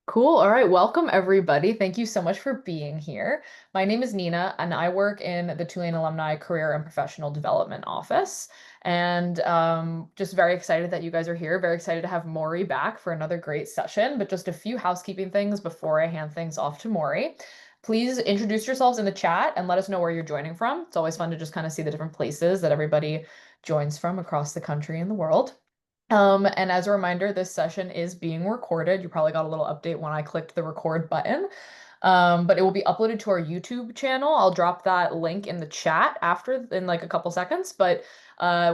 Cool. All right. Welcome, everybody. Thank you so much for being here. My name is Nina, and I work in the Tulane Alumni Career and Professional Development Office. And just very excited that you guys are here. Very excited to have Mauri back for another great session. But just a few housekeeping things before I hand things off to Mauri. Please introduce yourselves in the chat and let us know where you're joining from. It's always fun to just kind of see the different places that everybody joins from across the country and the world. And as a reminder, this session is being recorded. You probably got a little update when I clicked the record button. But it will be uploaded to our YouTube channel. I'll drop that link in the chat after in like a couple seconds. But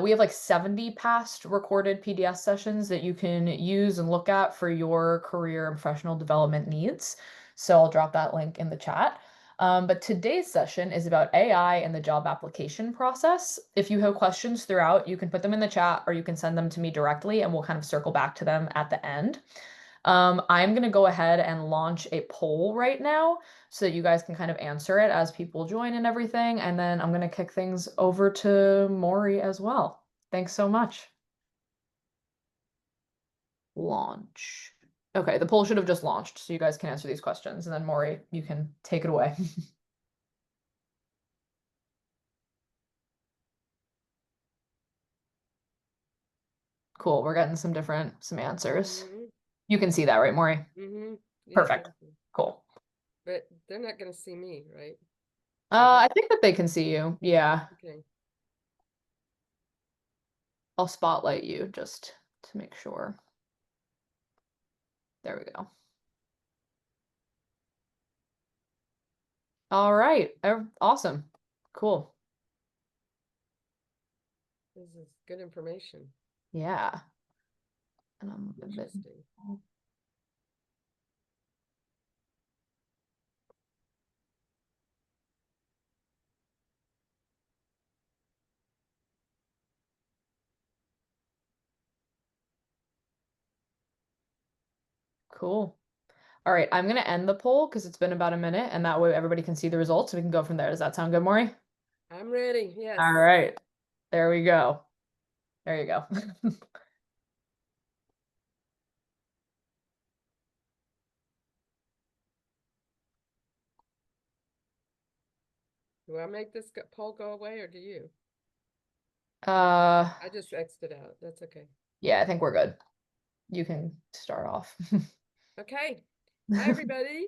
we have like 70 past recorded PDS sessions that you can use and look at for your career and professional development needs. So I'll drop that link in the chat. But today's session is about AI and the job application process. If you have questions throughout, you can put them in the chat or you can send them to me directly and we'll kind of circle back to them at the end. I'm going to go ahead and launch a poll right now so that you guys can kind of answer it as people join and everything. And then I'm going to kick things over to Mauri as well. Thanks so much. Launch. Okay, the poll should have just launched, so you guys can answer these questions. And then Mauri, you can take it away. Cool. We're getting some answers. You can see that, right, Mauri? Yeah, Perfect. Cool. but they're not going to see me, right? I think that they can see you. Yeah. Okay. I'll spotlight you just to make sure. There we go. All right. Awesome. Cool. This is good information. Yeah. And I'm a bit. Interesting. Cool. All right. I'm going to end the poll because it's been about a minute and that way everybody can see the results. So we can go from there. Does that sound good, Mauri? I'm ready. Yes. All right. There we go. There you go. Do I make this poll go away or do you? Uh, I just X'd it out. That's okay. yeah, I think we're good. You can start off. Okay. Hi, everybody.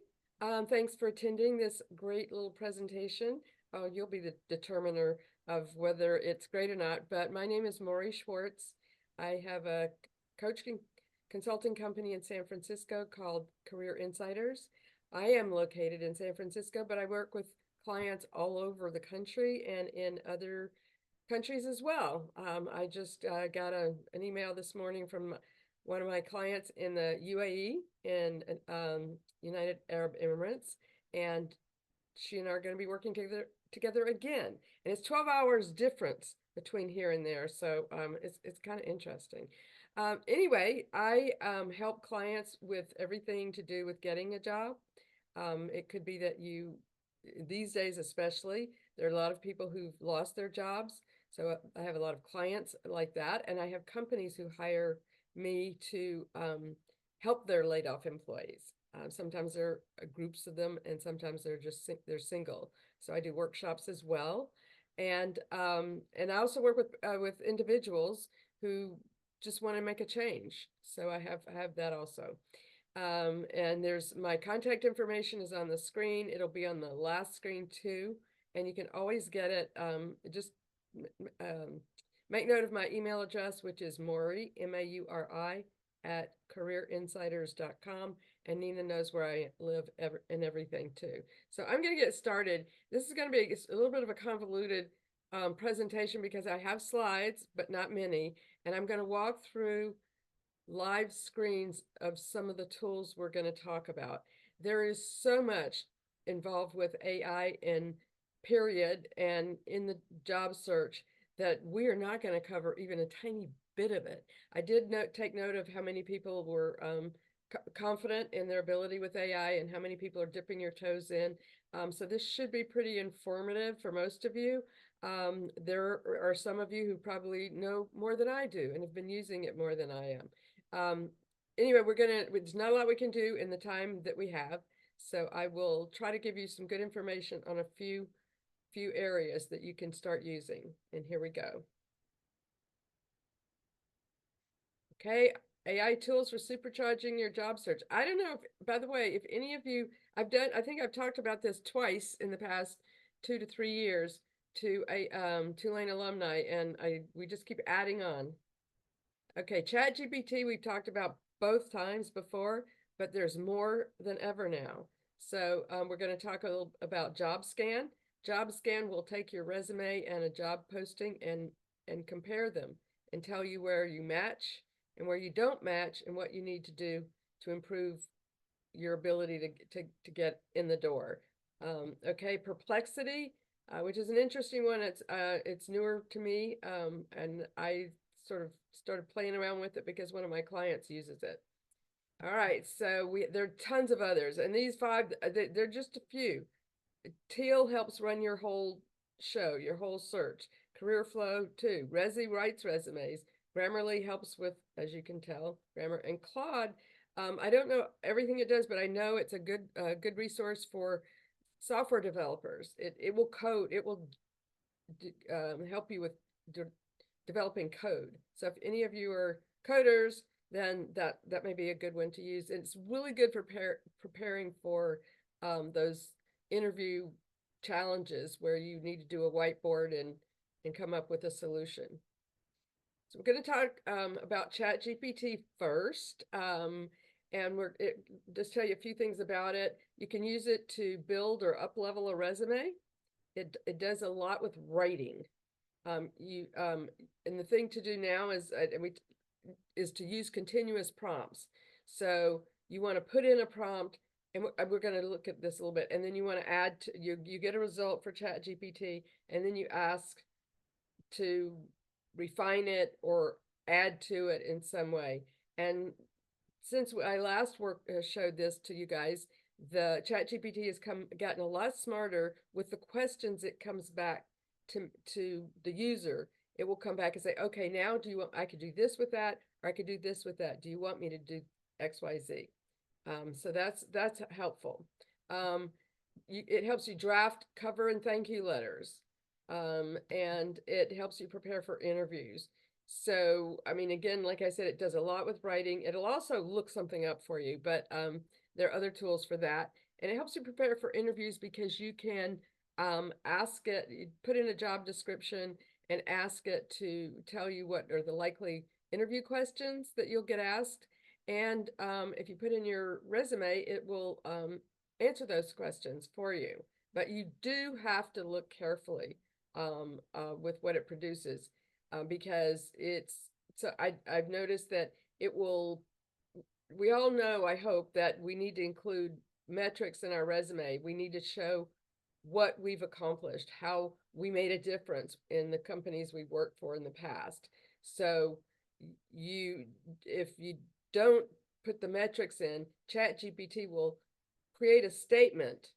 Thanks for attending this great little presentation. Oh, you'll be the determiner of whether it's great or not. But my name is Mauri Schwartz. I have a coaching consulting company in San Francisco called Career Insiders. I am located in San Francisco, but I work with clients all over the country and in other countries as well. I just got an email this morning from one of my clients in the UAE in United Arab Emirates, and she and I are going to be working together again. And it's 12 hours difference between here and there, so it's kind of interesting. Anyway, I help clients with everything to do with getting a job. It could be that these days especially, there are a lot of people who've lost their jobs. So I have a lot of clients like that, and I have companies who hire me to help their laid off employees. Sometimes there are groups of them, and sometimes they're single. So I do workshops as well, and I also work with individuals who just want to make a change. So I have that also. And there's my contact information is on the screen. It'll be on the last screen too, and you can always get it. Just make note of my email address, which is Mauri, Mauri, at careerinsiders.com. And Nina knows where I live and everything too. So I'm going to get started. This is going to be a little bit of a convoluted presentation because I have slides, but not many. And I'm going to walk through live screens of some of the tools we're going to talk about. There is so much involved with AI and period and in the job search that we are not going to cover even a tiny bit of it. I did take note of how many people were confident in their ability with AI and how many people are dipping your toes in. So this should be pretty informative for most of you. There are some of you who probably know more than I do and have been using it more than I am. anyway, there's not a lot we can do in the time that we have. So I will try to give you some good information on a few areas that you can start using. And here we go. Okay, AI tools for supercharging your job search. I don't know if, by the way, if any of you, I think I've talked about this twice in the past 2 to 3 years to a Tulane alumni, and we just keep adding on. Okay, ChatGPT, we've talked about both times before, but there's more than ever now. So we're going to talk a little about JobScan. JobScan will take your resume and a job posting and compare them and tell you where you match and where you don't match and what you need to do to improve your ability to get in the door. Okay, Perplexity, which is an interesting one. It's newer to me, and I sort of started playing around with it because one of my clients uses it. All right, so there are tons of others, and these five, they're just a few. Teal helps run your whole show, your whole search. Career Flow too. Resi writes resumes. Grammarly helps with, as you can tell, grammar. And Claude, I don't know everything it does, but I know it's a good resource for software developers. It will code. It will help you with developing code. So if any of you are coders, then that may be a good one to use. And it's really good for preparing for those interview challenges where you need to do a whiteboard and come up with a solution. So we're going to talk about ChatGPT first. And just tell you a few things about it. You can use it to build or up-level a resume. It does a lot with writing. And the thing to do now is to use continuous prompts. So you want to put in a prompt, and we're going to look at this a little bit, and then you want to add you get a result for ChatGPT, and then you ask to refine it or add to it in some way. And since I last showed this to you guys, the ChatGPT has gotten a lot smarter with the questions it comes back to the user. It will come back and say, okay, now I could do this with that, or I could do this with that. Do you want me to do X, Y, Z? So that's helpful. It helps you draft cover and thank you letters. And it helps you prepare for interviews. So, I mean, again, like I said, it does a lot with writing. It'll also look something up for you, but there are other tools for that. And it helps you prepare for interviews because you can ask it, put in a job description and ask it to tell you what are the likely interview questions that you'll get asked. And if you put in your resume, it will answer those questions for you. But you do have to look carefully with what it produces because I've noticed that we all know, I hope, that we need to include metrics in our resume. We need to show what we've accomplished, how we made a difference in the companies we've worked for in the past. So if you don't put the metrics in, ChatGPT will create a statement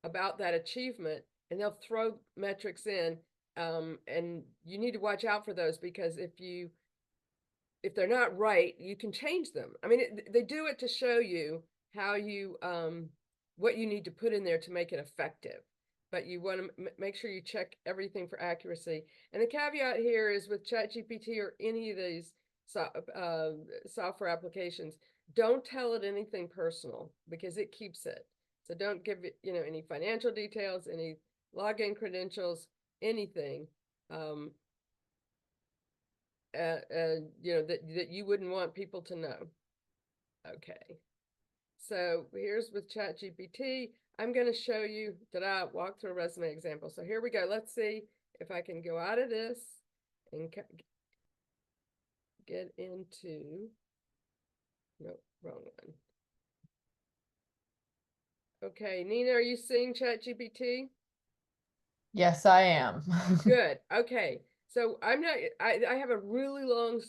about that achievement, and they'll throw metrics in, and you need to watch out for those because if they're not right, you can change them. I mean, they do it to show you how what you need to put in there to make it effective. But you want to make sure you check everything for accuracy. And the caveat here is with ChatGPT or any of these software applications, don't tell it anything personal because it keeps it. So don't give it, any financial details, any login credentials, anything, that you wouldn't want people to know. Okay. So here's with ChatGPT. I'm going to show you walk through a resume example. So here we go. Let's see if I can go out of this and get into, no, wrong one. Okay, Nina, are you seeing ChatGPT? Yes, I am. Good. Okay. So I have a really long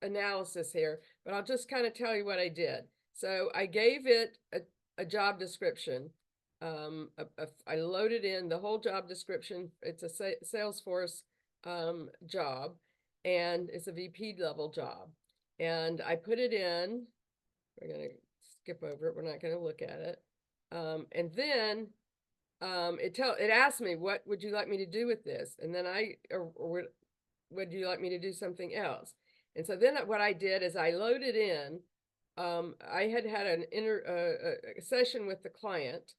analysis here, but I'll just kind of tell you what I did. So I gave it a job description. I loaded in the whole job description. It's a Salesforce job, and it's a VP level job. and I put it in. We're going to skip over it. We're not going to look at it. And then it asked me, what would you like me to do with this? And then or would you like me to do something else? And so then what I did is I loaded in. I had an a session with the client,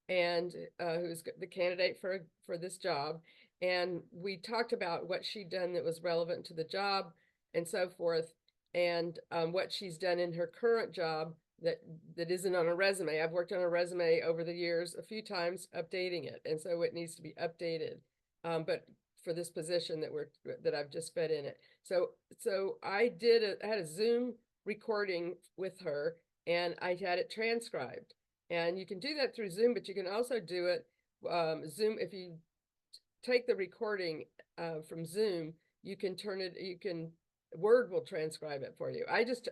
and who's the candidate for this job, and we talked about what she'd done that was relevant to the job and so forth, and what she's done in her current job that isn't on a resume. I've worked on a resume over the years a few times, updating it, and so it needs to be updated. But for this position that I've just fed in it, so I had a Zoom recording with her, and I had it transcribed. And you can do that through Zoom, but you can also do it Zoom. If you take the recording from Zoom, you can Word will transcribe it for you. I just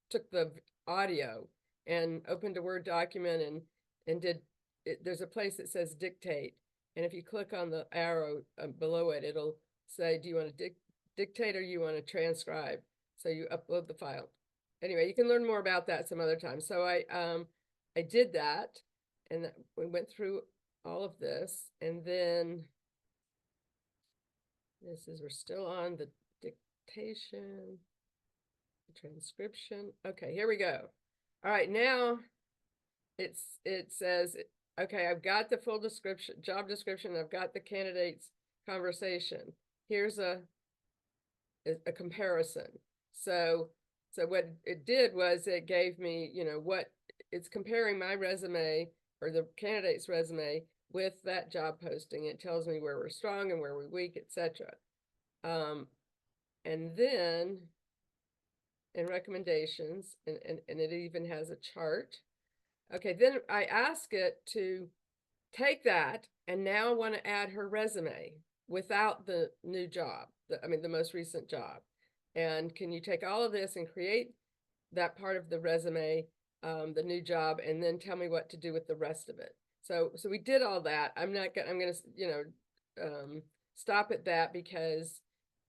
took the audio and opened a Word document and did it. There's a place that says dictate, and if you click on the arrow below it, it'll say, do you want to dictate or you want to transcribe? So you upload the file. Anyway, you can learn more about that some other time. So I did that, and we went through all of this, and then we're still on the dictation, the transcription. Okay, here we go. All right, now it says, okay, I've got the full job description. I've got the candidate's conversation. Here's a comparison. So what it did was it gave me, what it's comparing my resume or the candidate's resume with that job posting. It tells me where we're strong and where we're weak, etc. And then in recommendations, and it even has a chart. Okay, then I ask it to take that and now want to add her resume without the new job, the most recent job. And can you take all of this and create that part of the resume, the new job, and then tell me what to do with the rest of it? So we did all that. I'm going to, stop at that because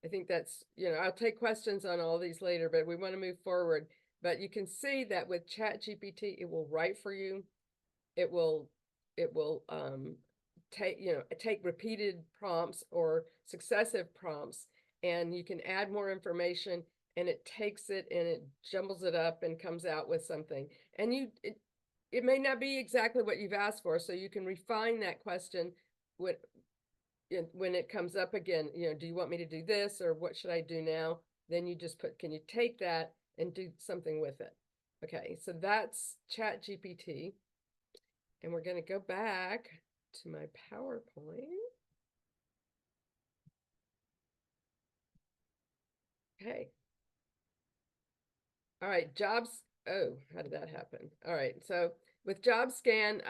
I think that's, I'll take questions on all these later, but we want to move forward. But you can see that with ChatGPT, it will write for you. It will take repeated prompts or successive prompts, and you can add more information, and it takes it and it jumbles it up and comes out with something. And it may not be exactly what you've asked for, so you can refine that question when it comes up again. Do you want me to do this, or what should I do now? Then you just put, can you take that and do something with it? Okay, so that's ChatGPT. And we're going to go back to my PowerPoint. Okay. All right, jobs. Oh, how did that happen? All right, so with job scan,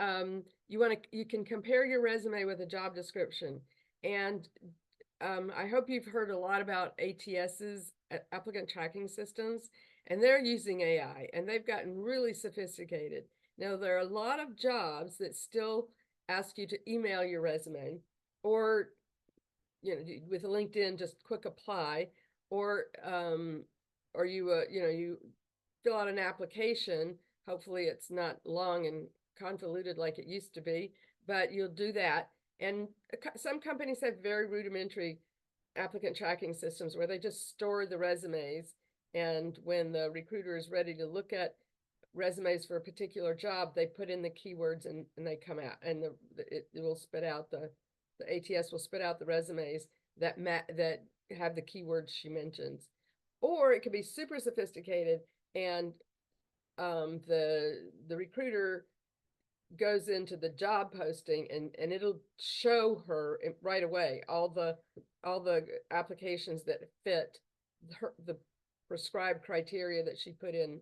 you can compare your resume with a job description. And I hope you've heard a lot about ATS's, applicant tracking systems, and they're using AI, and they've gotten really sophisticated. Now, there are a lot of jobs that still ask you to email your resume, or with LinkedIn, just quick apply, or you fill out an application. Hopefully, it's not long and convoluted like it used to be, but you'll do that. And some companies have very rudimentary applicant tracking systems where they just store the resumes, and when the recruiter is ready to look at resumes for a particular job, they put in the keywords and they come out, and it will spit out the ATS will spit out the resumes that have the keywords she mentions. Or it could be super sophisticated, and the recruiter goes into the job posting, and it'll show her right away all the applications that fit the prescribed criteria that she put in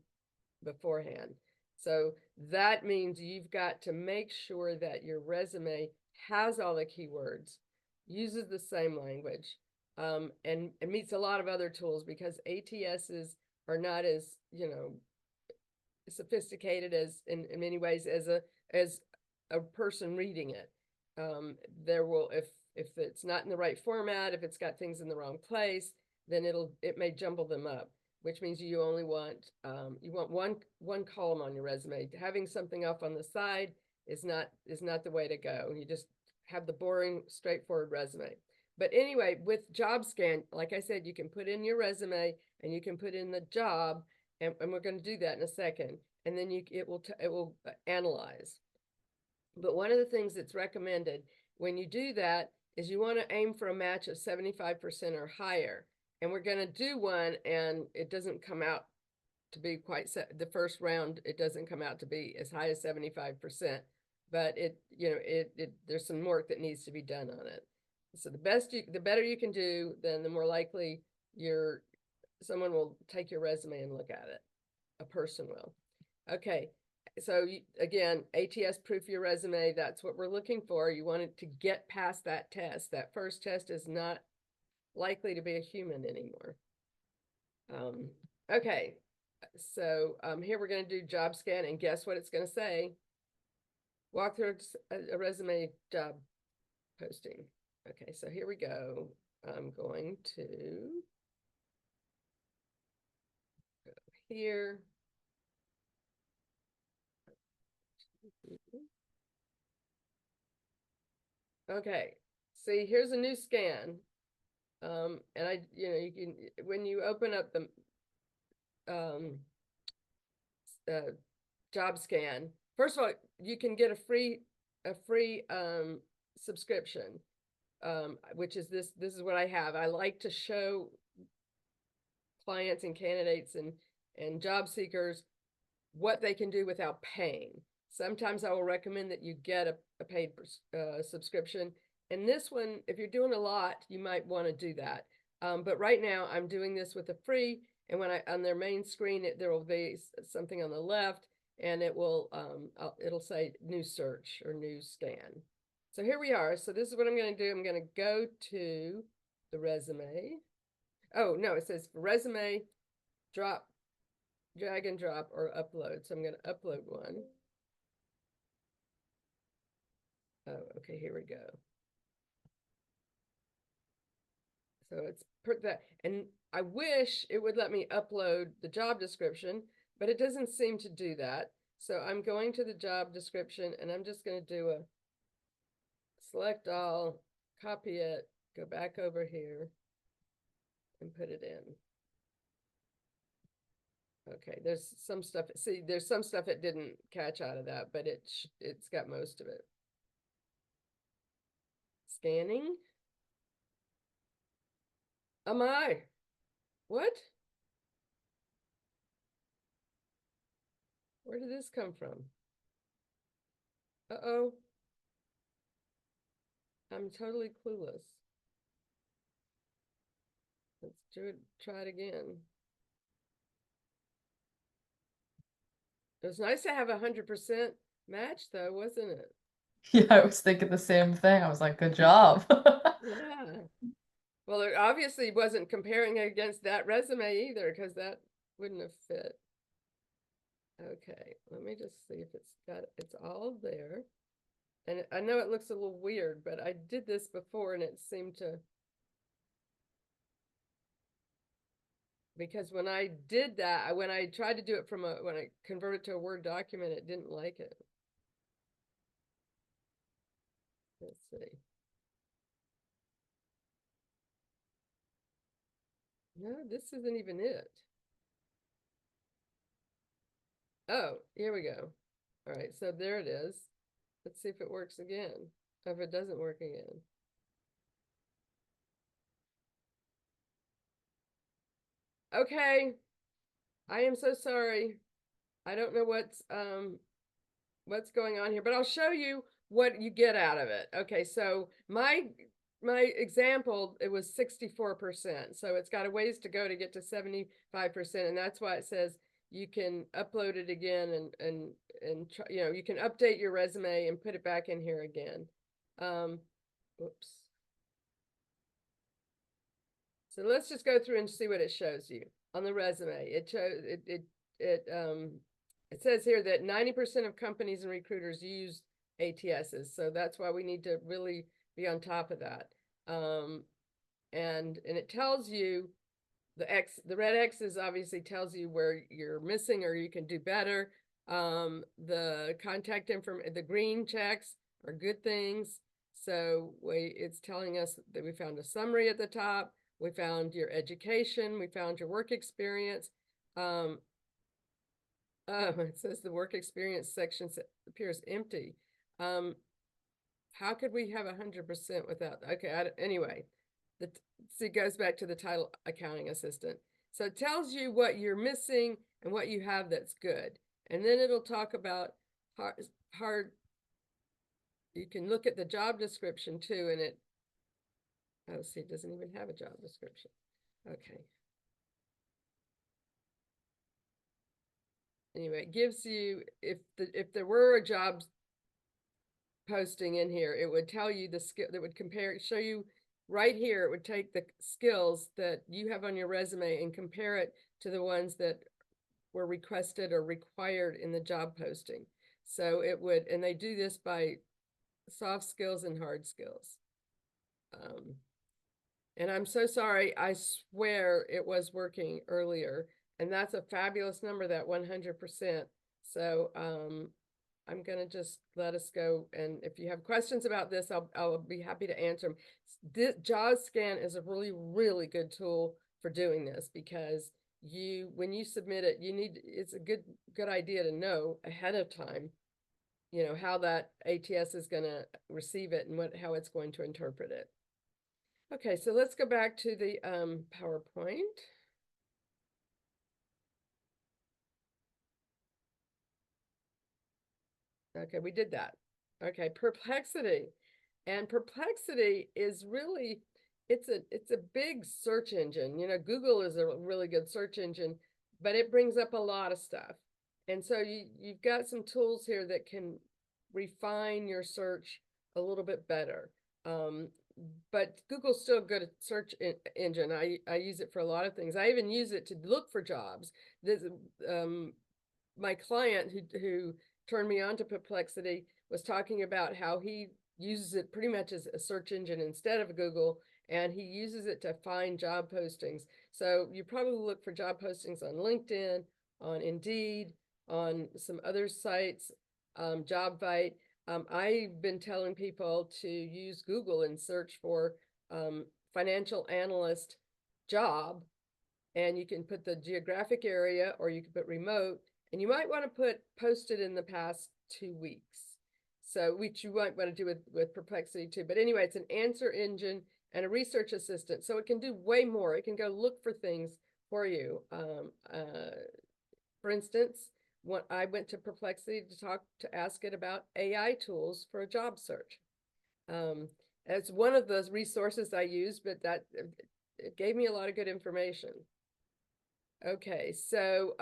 beforehand. So that means you've got to make sure that your resume has all the keywords, uses the same language, and meets a lot of other tools, because ATSs are not as sophisticated as in many ways as a person reading it. There will, if it's not in the right format, if it's got things in the wrong place, then it may jumble them up. which means you only want one column on your resume. Having something off on the side is not the way to go. You just have the boring, straightforward resume. But anyway, with JobScan, like I said, you can put in your resume and you can put in the job, and we're going to do that in a second. And then it will analyze. But one of the things that's recommended when you do that is you want to aim for a match of 75% or higher. And we're going to do one, and it doesn't come out to be quite the first round. It doesn't come out to be as high as 75%, but there's some work that needs to be done on it. So the better you can do, then the more likely someone will take your resume and look at it. A person will. Okay. So again, ATS proof your resume. That's what we're looking for. You want it to get past that test. That first test is not likely to be a human anymore. Okay. So here we're going to do JobScan, and guess what it's going to say? Walk through a resume job posting. Okay, so here we go. I'm going to go here. Okay, see, here's a new scan. And you can, when you open up the JobScan, first of all, you can get a free subscription, which is this is what I have. I like to show clients and candidates and job seekers what they can do without paying. Sometimes I will recommend that you get a paid subscription. And this one, if you're doing a lot, you might want to do that. But right now I'm doing this with a free, and when on their main screen, there will be something on the left, and it'll say new search or new scan. So here we are. So this is what I'm going to do. I'm going to go to the resume. Oh, no, it says resume, drag and drop, or upload. So I'm going to upload one. Oh, okay, here we go. So it's put that, and I wish it would let me upload the job description, but it doesn't seem to do that. So I'm going to the job description, and I'm just going to do a select all, copy it, go back over here, and put it in. Okay, there's some stuff. See, there's some stuff it didn't catch out of that, but it's got most of it. Scanning. Oh my, what? Where did this come from? Uh-oh. I'm totally clueless. Let's try it again. It was nice to have 100% match though, wasn't it? Yeah, I was thinking the same thing. I was like, good job. Yeah. Well, it obviously wasn't comparing against that resume either, because that wouldn't have fit. Okay, let me just see if it's all there. And I know it looks a little weird, but I did this before and it seemed to, because when I did that, when I tried to do it when I converted to a Word document, it didn't like it. Let's see. No, this isn't even it. Oh, here we go. All right, so there it is. Let's see if it works again. Or if it doesn't work again. Okay, I am so sorry. I don't know what's going on here, but I'll show you what you get out of it. Okay, so my example, it was 64%. So it's got a ways to go to get to 75%. And that's why it says you can upload it again and try, you can update your resume and put it back in here again. Whoops. So let's just go through and see what it shows you on the resume. It shows it says here that 90% of companies and recruiters use ATSs. So that's why we need to really be on top of that. And it tells you the red X's obviously tells you where you're missing or you can do better. The contact information, the green checks are good things. So it's telling us that we found a summary at the top. We found your education. We found your work experience. It says the work experience section appears empty. How could we have 100% without? Okay, anyway, so it goes back to the title, accounting assistant. So it tells you what you're missing and what you have that's good. And then it'll talk about hard. You can look at the job description too, and oh, see, it doesn't even have a job description. Okay. Anyway, it gives you, if there were a job posting in here, it would tell you the skill that would show you right here. It would take the skills that you have on your resume and compare it to the ones that were requested or required in the job posting. So it would, and they do this by soft skills and hard skills. And I'm so sorry, I swear it was working earlier, and that's a fabulous number, that 100%. So I'm gonna just let us go, and if you have questions about this, I'll be happy to answer them. This JAWS scan is a really good tool for doing this, because when you submit it, it's a good idea to know ahead of time, how that ATS is gonna receive it and how it's going to interpret it. Okay, so let's go back to the PowerPoint. Okay, we did that. Okay, Perplexity. And Perplexity is really, it's a big search engine. Google is a really good search engine, but it brings up a lot of stuff. And so you've got some tools here that can refine your search a little bit better. But Google's still a good search engine. I use it for a lot of things. I even use it to look for jobs. My client who turned me on to Perplexity was talking about how he uses it pretty much as a search engine instead of Google, and he uses it to find job postings. So you probably look for job postings on LinkedIn, on Indeed, on some other sites, JobVite. I've been telling people to use Google and search for financial analyst job, and you can put the geographic area, or you can put remote, and you might want to put posted in the past 2 weeks. So, which you might want to do with Perplexity too. But anyway, it's an answer engine and a research assistant. So it can do way more. It can go look for things for you. For instance, when I went to Perplexity to ask it about AI tools for a job search. It's one of those resources I use, but it gave me a lot of good information. Okay, so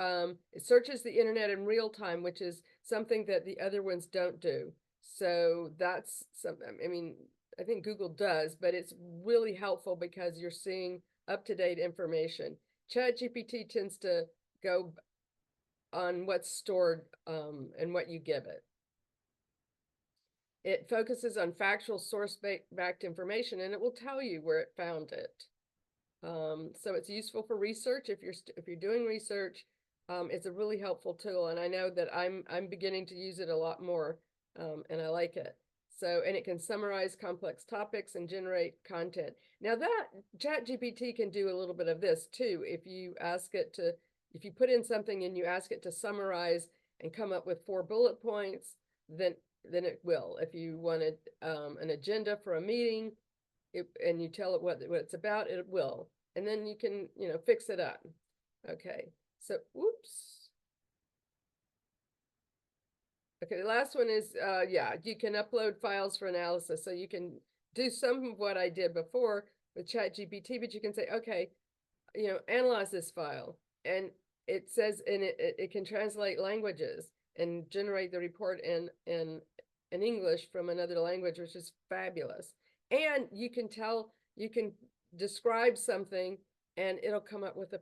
it searches the internet in real time, which is something that the other ones don't do. So that's something, I mean, I think Google does, but it's really helpful because you're seeing up-to-date information. ChatGPT tends to go on what's stored and what you give it. It focuses on factual source-backed information, and it will tell you where it found it. So it's useful for research. If you're doing research, it's a really helpful tool, and I know that I'm beginning to use it a lot more, and I like it. So, and it can summarize complex topics and generate content. Now that ChatGPT can do a little bit of this too. If you put in something and you ask it to summarize and come up with 4 bullet points, then it will. If you wanted an agenda for a meeting, and you tell it what it's about, it will. And then you can, fix it up. Okay, so, oops. Okay, the last one is, yeah, you can upload files for analysis. So you can do some of what I did before with ChatGPT, but you can say, okay, analyze this file. And it says, and it can translate languages and generate the report in English from another language, which is fabulous. And you can describe something and it'll come up with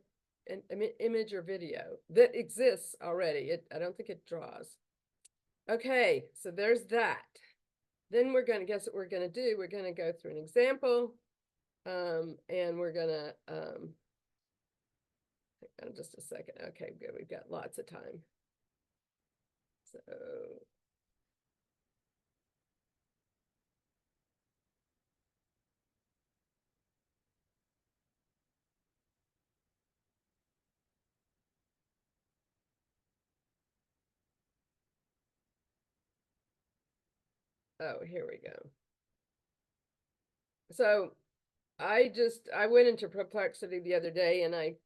an image or video that exists already. I don't think it draws. Okay, so there's that. Then we're going to guess what we're going to do. We're going to go through an example, and we're going to hang on just a second. Okay, good. We've got lots of time. So here we go. So I went into Perplexity the other day and I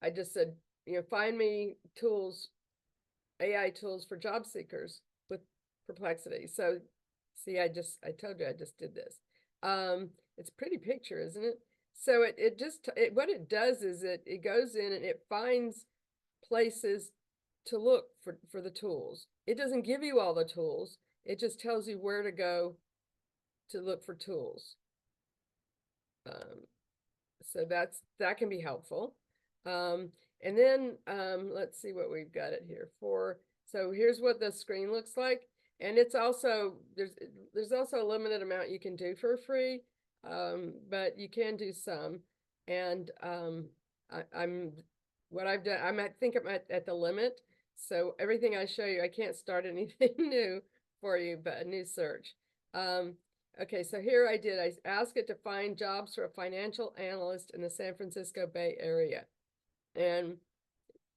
just said, find me tools, AI tools for job seekers with Perplexity. So see, I told you I just did this. It's a pretty picture, isn't it? So what it does is it goes in and it finds places to look for the tools. It doesn't give you all the tools. It just tells you where to go to look for tools. So that can be helpful. And then let's see what we've got it here for. So here's what the screen looks like. And it's also, there's also a limited amount you can do for free, but you can do some. And what I've done, I think I'm at the limit. So everything I show you, I can't start anything new for you, but a new search. Okay, so here I asked it to find jobs for a financial analyst in the San Francisco Bay Area. And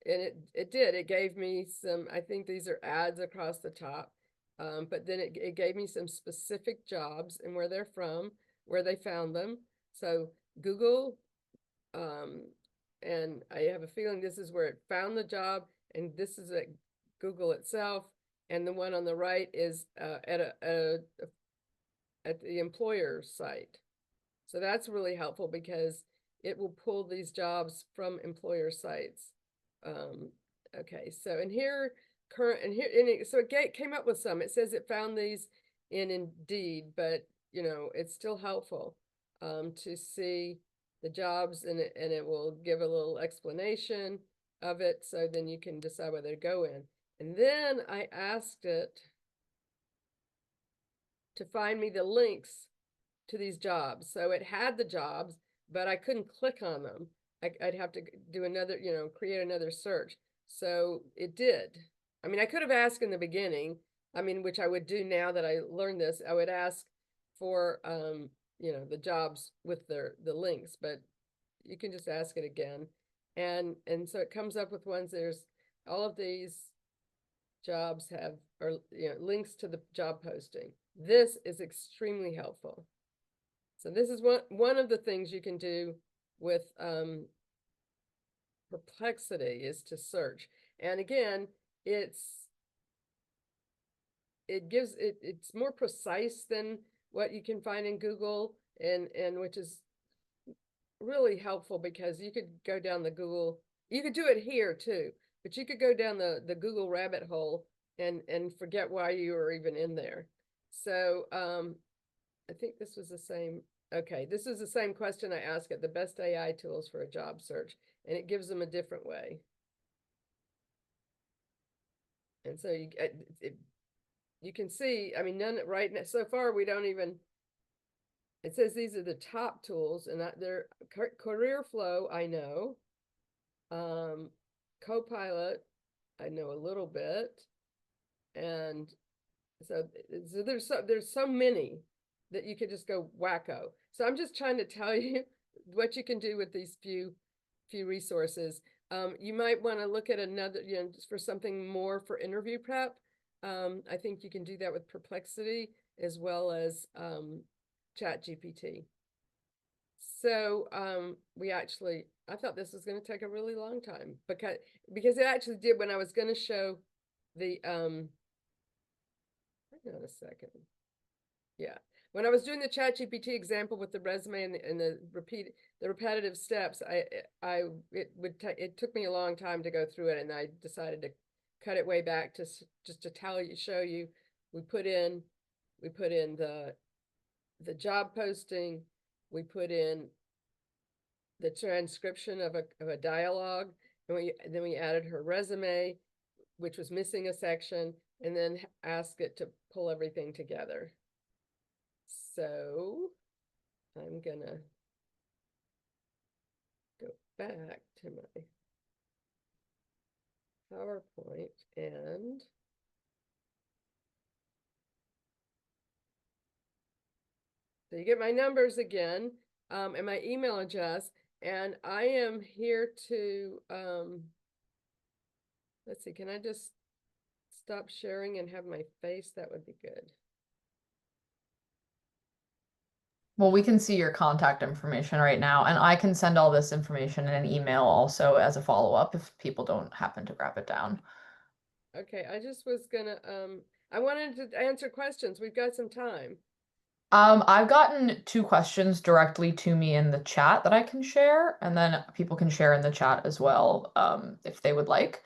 it did. It gave me some, I think these are ads across the top. But then it gave me some specific jobs and where they're from, where they found them. So Google, and I have a feeling this is where it found the job, and this is at Google itself. And the one on the right is at the employer site. So that's really helpful because it will pull these jobs from employer sites. Okay, so and here so it came up with some. It says it found these in Indeed, but it's still helpful to see the jobs, and it will give a little explanation of it, so then you can decide whether to go in. And then I asked it to find me the links to these jobs. So it had the jobs, but I couldn't click on them. I'd have to do another, create another search. So it did. I mean, I could have asked in the beginning, which I would do now that I learned this. I would ask for, the jobs with the links, but you can just ask it again. And so it comes up with ones, there's all of these jobs have, or links to the job posting. This is extremely helpful. So this is one of the things you can do with Perplexity is to search. And again, it's more precise than what you can find in Google, and which is really helpful because you could go down the Google, you could do it here too, but you could go down the Google rabbit hole and forget why you were even in there. So I think this was the same. Okay, this is the same question I asked it, the best AI tools for a job search, and it gives them a different way. And so you can see, none right now, so far we don't even, it says these are the top tools, and they're Career Flow, I know. Copilot, I know a little bit. And so there's so many that you could just go wacko. So I'm just trying to tell you what you can do with these few resources. You might want to look at another, just for something more for interview prep. I think you can do that with Perplexity as well as ChatGPT. So I thought this was going to take a really long time because it actually did when I was going to show the hang on a second. Yeah. When I was doing the ChatGPT example with the resume and the repetitive steps, it took me a long time to go through it, and I decided to cut it way back to just to show you. We put in the job posting, we put in the transcription of a dialogue, and then we added her resume, which was missing a section, and then ask it to pull everything together. So I'm gonna go back to my PowerPoint and so you get my numbers again, and my email address, and I am here to, let's see, can I just stop sharing and have my face? That would be good. Well, we can see your contact information right now, and I can send all this information in an email also as a follow-up if people don't happen to grab it down. Okay, I just was gonna, I wanted to answer questions. We've got some time. I've gotten two questions directly to me in the chat that I can share, and then people can share in the chat as well, if they would like.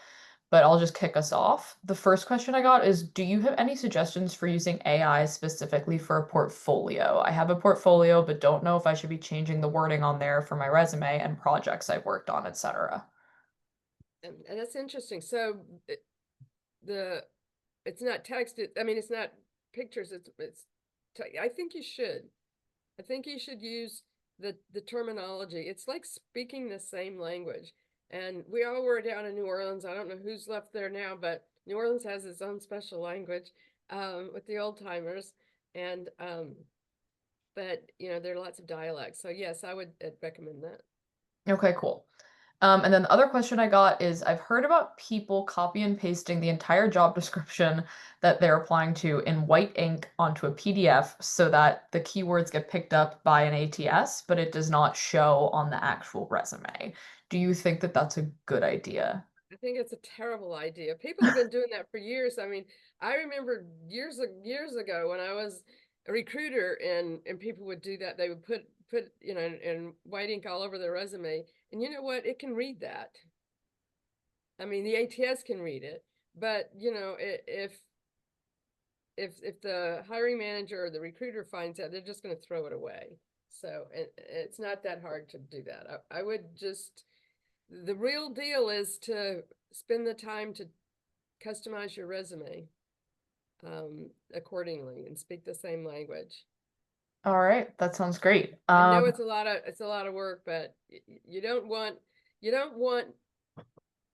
But I'll just kick us off. The first question I got is, do you have any suggestions for using AI specifically for a portfolio? I have a portfolio, but don't know if I should be changing the wording on there for my resume and projects I've worked on, etc. And that's interesting. So the it's not text. I mean, it's not pictures. I think you should. I think you should use the terminology. It's like speaking the same language. And we all were down in New Orleans. I don't know who's left there now, but New Orleans has its own special language with the old timers. And but you know, there are lots of dialects. So yes, I would recommend that. Okay, cool. And then the other question I got is I've heard about people copy and pasting the entire job description that they're applying to in white ink onto a PDF so that the keywords get picked up by an ATS, but it does not show on the actual resume. Do you think that that's a good idea? I think it's a terrible idea. People have been doing that for years. I mean, I remember years ago when I was a recruiter and people would do that. They would put you know in white ink all over their resume. And you know what? It can read that. I mean, the ATS can read it, but you know, if the hiring manager or the recruiter finds out, they're just going to throw it away. So it's not that hard to do that. I would just the real deal is to spend the time to customize your resume accordingly and speak the same language. All right, that sounds great. I know it's a lot of work, but you don't want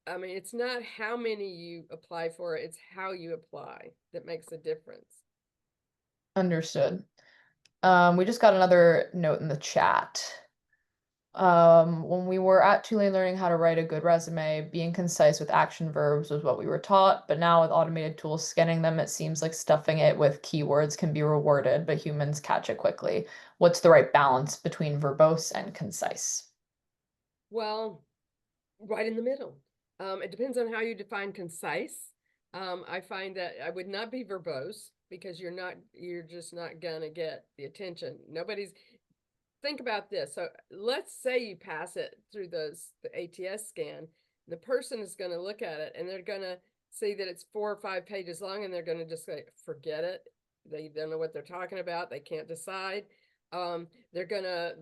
I mean it's not how many you apply for, it's how you apply that makes a difference. Understood. We just got another note in the chat. When we were at Tulane learning how to write a good resume, being concise with action verbs was what we were taught. But now with automated tools scanning them, it seems like stuffing it with keywords can be rewarded, but humans catch it quickly. What's the right balance between verbose and concise? Well, right in the middle. It depends on how you define concise. I find that I would not be verbose because you're just not gonna get the attention. Nobody's think about this. So let's say you pass it through the ATS scan. The person is going to look at it and they're going to see that it's 4 or 5 pages long and they're going to just say, forget it. They don't know what they're talking about. They can't decide. They're gonna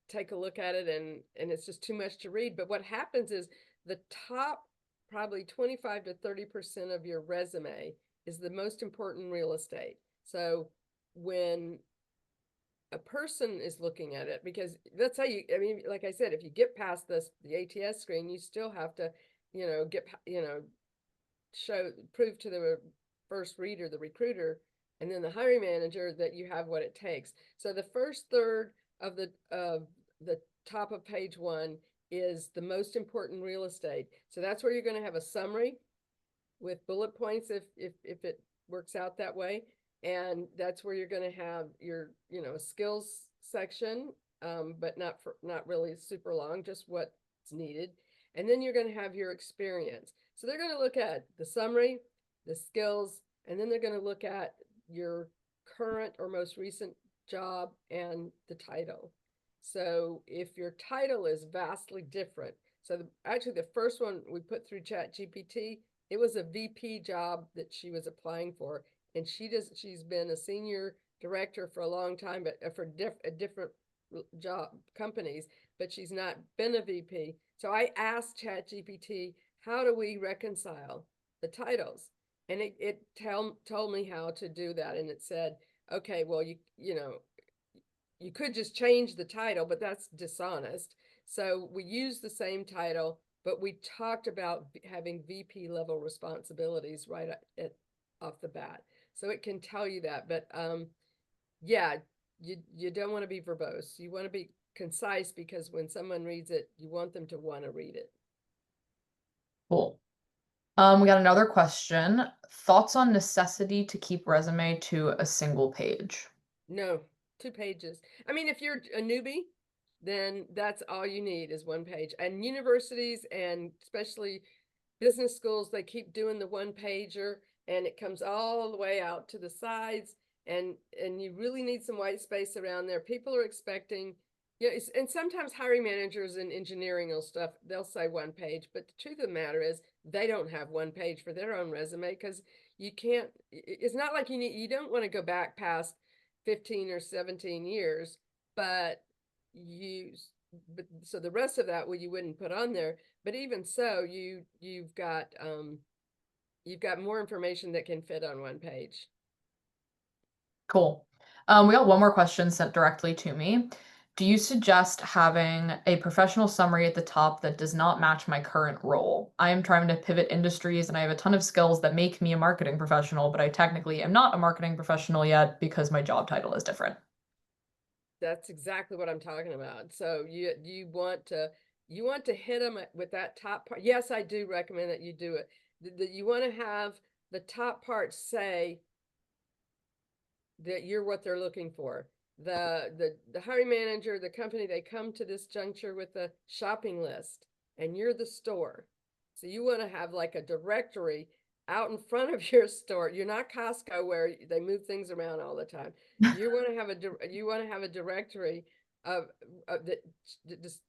take a look at it and it's just too much to read. But what happens is the top probably 25 to 30% of your resume is the most important real estate. So when a person is looking at it, because that's how you, I mean, like I said, if you get past the ATS screen, you still have to, you know, prove to the first reader, the recruiter, and then the hiring manager that you have what it takes. So the first third of the top of page 1 is the most important real estate. So that's where you're going to have a summary with bullet points if it works out that way. And that's where you're going to have your, you know, skills section, but not really super long, just what's needed. And then you're going to have your experience. So they're going to look at the summary, the skills, and then they're going to look at your current or most recent job and the title. So if your title is vastly different, so actually the first one we put through ChatGPT, it was a VP job that she was applying for, and she's been a senior director for a long time, but for different job companies, but she's not been a VP. So I asked ChatGPT, how do we reconcile the titles? And it told me how to do that. And it said, okay, well, you know, you could just change the title, but that's dishonest. So we use the same title, but we talked about having VP level responsibilities right off the bat. So it can tell you that, but yeah, you don't want to be verbose. You want to be concise, because when someone reads it, you want them to want to read it. Cool. We got another question. Thoughts on necessity to keep resume to a single page? No, 2 pages. I mean, if you're a newbie, then that's all you need is 1 page. And universities, and especially business schools, they keep doing the 1 pager, and it comes all the way out to the sides, and you really need some white space around there. People are expecting, and sometimes hiring managers in engineering stuff, they'll say 1 page, but the truth of the matter is they don't have 1 page for their own resume, because you can't, it's not like you don't want to go back past 15 or 17 years, but you, but so the rest of that, well, you wouldn't put on there. But even so, you've got more information that can fit on 1 page. Cool. We got one more question sent directly to me. Do you suggest having a professional summary at the top that does not match my current role? I am trying to pivot industries and I have a ton of skills that make me a marketing professional, but I technically am not a marketing professional yet because my job title is different. That's exactly what I'm talking about. So you want to hit them with that top part. Yes, I do recommend that you do it. That you want to have the top part say that you're what they're looking for. The hiring manager, the company, they come to this juncture with a shopping list, and you're the store. So you want to have like a directory out in front of your store. You're not Costco where they move things around all the time. You want to have a directory that just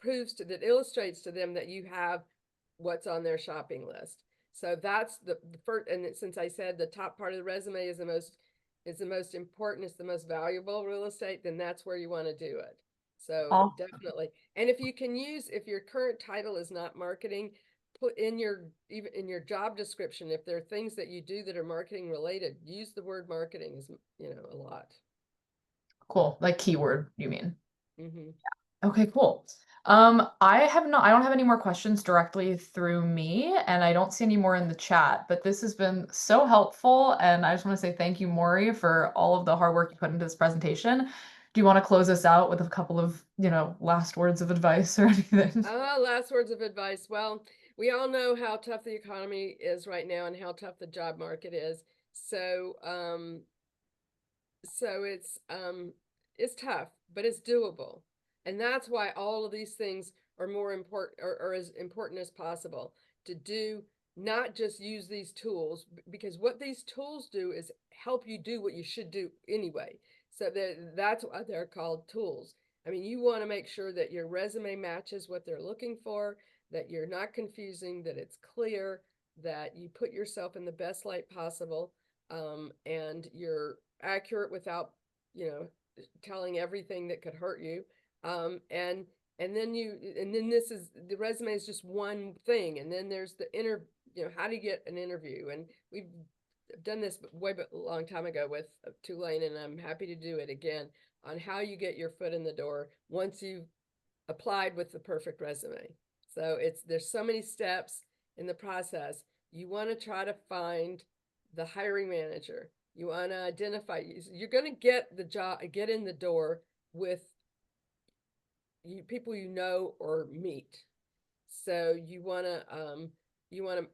that illustrates to them that you have what's on their shopping list. So that's the first. And since I said the top part of the resume is the most important, it's the most valuable real estate, then that's where you want to do it. So Oh, definitely. And if you can use, if your current title is not marketing, put in even in your job description, if there are things that you do that are marketing related, use the word marketing, a lot. cool. Like keyword, you mean? Mm-hmm. Okay, cool. I don't have any more questions directly through me, and I don't see any more in the chat, but this has been so helpful, and I just want to say thank you, Mauri, for all of the hard work you put into this presentation. Do you want to close us out with a couple of, last words of advice or anything? Last words of advice. Well, we all know how tough the economy is right now and how tough the job market is. So, so it's tough, but it's doable. And that's why all of these things are more important, or as important as possible to do. Not just use these tools, because what these tools do is help you do what you should do anyway. So that's why they're called tools. I mean, you want to make sure that your resume matches what they're looking for, that you're not confusing, that it's clear, that you put yourself in the best light possible, and you're accurate without, you know, telling everything that could hurt you. And then this is, the resume is just one thing, and then there's the how do you get an interview? And we've done this way a long time ago with Tulane, and I'm happy to do it again on how you get your foot in the door once you've applied with the perfect resume. So there's so many steps in the process. You want to try to find the hiring manager. You want to identify, you're going to get the job, get in the door with people or meet. So you want to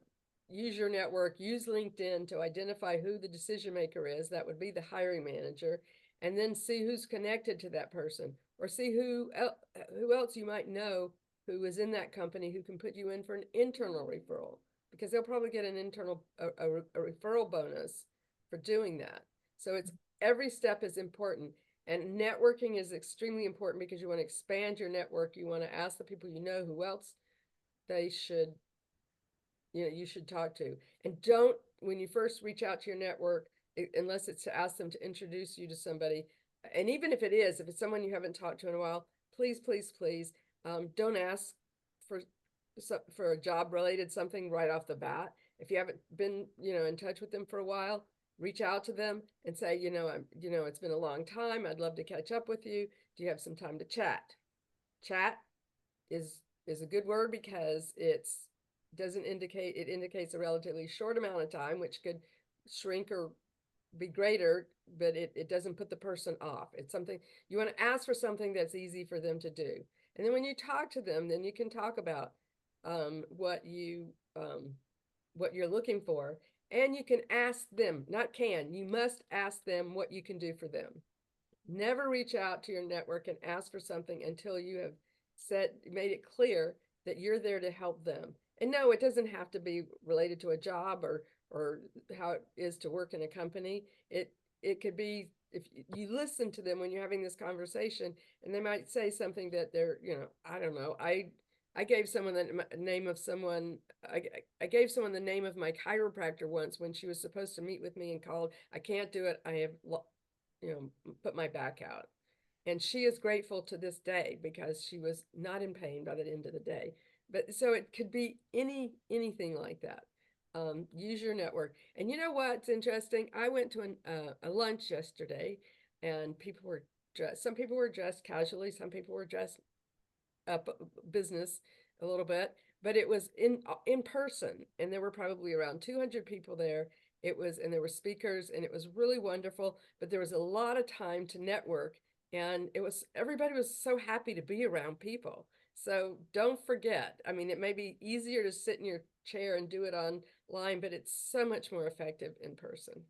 use your network, use LinkedIn to identify who the decision maker is. That would be the hiring manager, and then see who's connected to that person, or see who else you might know who is in that company who can put you in for an internal referral, because they'll probably get an internal a referral bonus for doing that. So it's every step is important. And networking is extremely important, because you want to expand your network. You want to ask the people who else they should, you should talk to. And don't, when you first reach out to your network, unless it's to ask them to introduce you to somebody, and even if it's someone you haven't talked to in a while, please, please, please, don't ask for for a job related something right off the bat. If you haven't been, in touch with them for a while, reach out to them and say, it's been a long time. I'd love to catch up with you. Do you have some time to chat? Chat is is a good word because it indicates a relatively short amount of time, which could shrink or be greater, but it doesn't put the person off. It's something you want to ask for, something that's easy for them to do. And then when you talk to them, then you can talk about what you're looking for. And you can ask them, not can, you must ask them what you can do for them. Never reach out to your network and ask for something until you have made it clear that you're there to help them. And no, it doesn't have to be related to a job or how it is to work in a company. It could be, if you listen to them when you're having this conversation, and they might say something that they're, I don't know. I gave someone the name of someone. I gave someone the name of my chiropractor once when she was supposed to meet with me and called. I can't do it. I have, put my back out. And she is grateful to this day because she was not in pain by the end of the day. But so it could be anything like that. Use your network. And you know what's interesting? I went to a lunch yesterday, and people were dressed. Some people were dressed casually. Some people were dressed up business a little bit. But it was in person, and there were probably around 200 people there. And there were speakers, and it was really wonderful. But there was a lot of time to network, and everybody was so happy to be around people. So don't forget. I mean, it may be easier to sit in your chair and do it online, but it's so much more effective in person.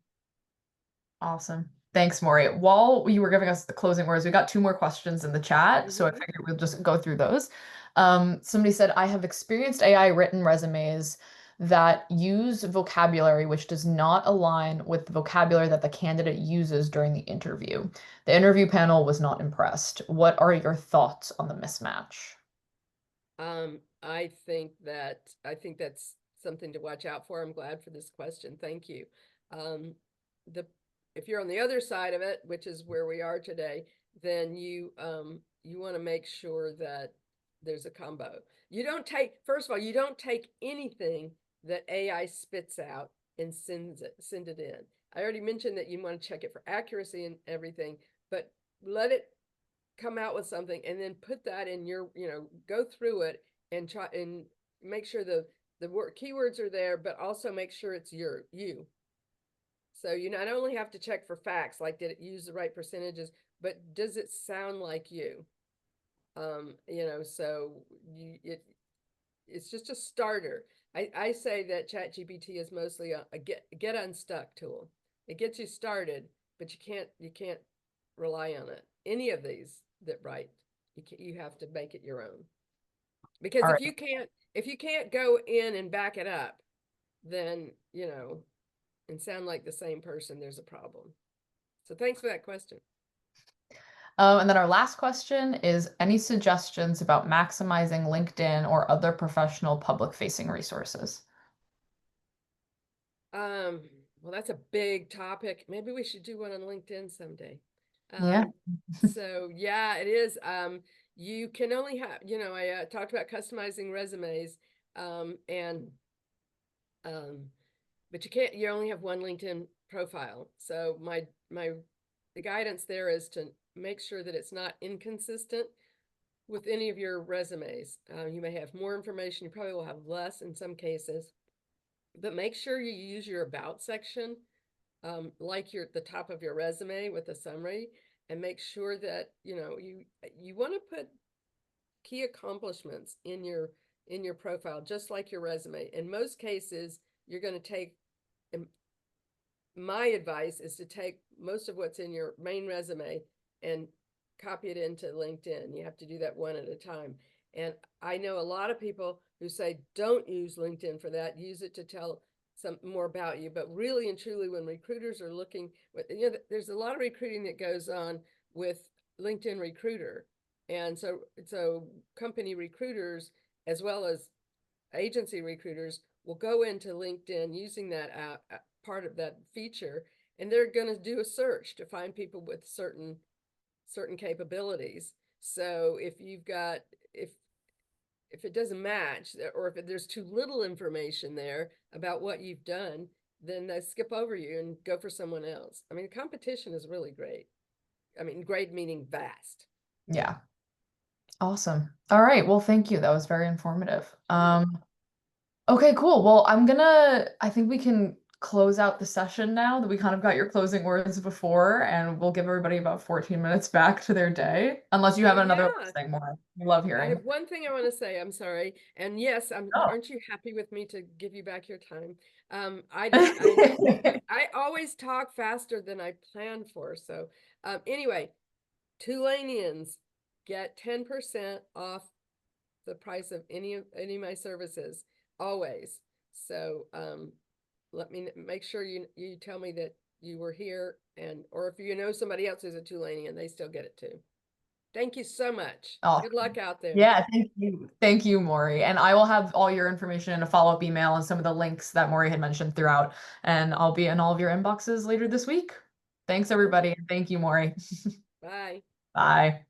Awesome. Thanks, Mauri. While you were giving us the closing words, we got two more questions in the chat, so I Mm-hmm. figured we'll just go through those. Somebody said, I have experienced AI written resumes that use vocabulary which does not align with the vocabulary that the candidate uses during the interview. The interview panel was not impressed. What are your thoughts on the mismatch? I think that's something to watch out for. I'm glad for this question. Thank you. Um, the if you're on the other side of it, which is where we are today, then you want to make sure that there's a combo. You don't take First of all, you don't take anything that AI spits out and send it in. I already mentioned that you want to check it for accuracy and everything, but let it come out with something and then put that in your, go through it and try and make sure the word keywords are there, but also make sure it's you. So you not only have to check for facts, like did it use the right percentages, but does it sound like you? So it's just a starter. I say that ChatGPT is mostly a get unstuck tool. It gets you started, but you can't rely on it. Any of these that write, you have to make it your own. Because All if you can't go in and back it up, then and sound like the same person, there's a problem. So thanks for that question. And then our last question is any suggestions about maximizing LinkedIn or other professional public-facing resources? Um, well, that's a big topic. Maybe we should do one on LinkedIn someday. Yeah. So yeah, it is. You can only have, I talked about customizing resumes, and but you only have one LinkedIn profile. So the guidance there is to make sure that it's not inconsistent with any of your resumes. You may have more information, you probably will have less in some cases, but make sure you use your about section, like the top of your resume with a summary, and make sure that you want to put key accomplishments in your profile, just like your resume. In most cases, you're going to take, my advice is to take most of what's in your main resume and copy it into LinkedIn. You have to do that one at a time. And I know a lot of people who say, don't use LinkedIn for that, use it to tell some more about you. But really and truly, when recruiters are looking, there's a lot of recruiting that goes on with LinkedIn Recruiter. And so company recruiters, as well as agency recruiters, will go into LinkedIn using that part of that feature, and they're going to do a search to find people with certain capabilities. So if it doesn't match, or if there's too little information there about what you've done, then they skip over you and go for someone else. I mean, the competition is really great. I mean, great meaning vast. Yeah. Awesome. All right. Well, thank you. That was very informative. Sure. Okay, cool. Well, I think we can close out the session now that we kind of got your closing words before, and we'll give everybody about 14 minutes back to their day, unless you Oh have another yeah. last thing more. We love I have hearing. one thing I want to say. I'm sorry. And yes, Oh. aren't you happy with me to give you back your time? I always talk faster than I plan for. So, anyway, Tulanians get 10% off the price of any of my services always. So, let me make sure you tell me that you were here, and or if you know somebody else who's a Tulanian, they still get it too. Thank you so much. Good Awesome. luck out there. Yeah, thank you. Thank you, Maury. And I will have all your information in a follow-up email and some of the links that Maury had mentioned throughout, and I'll be in all of your inboxes later this week. Thanks, Okay. everybody, and thank you, Maury. Bye. Bye.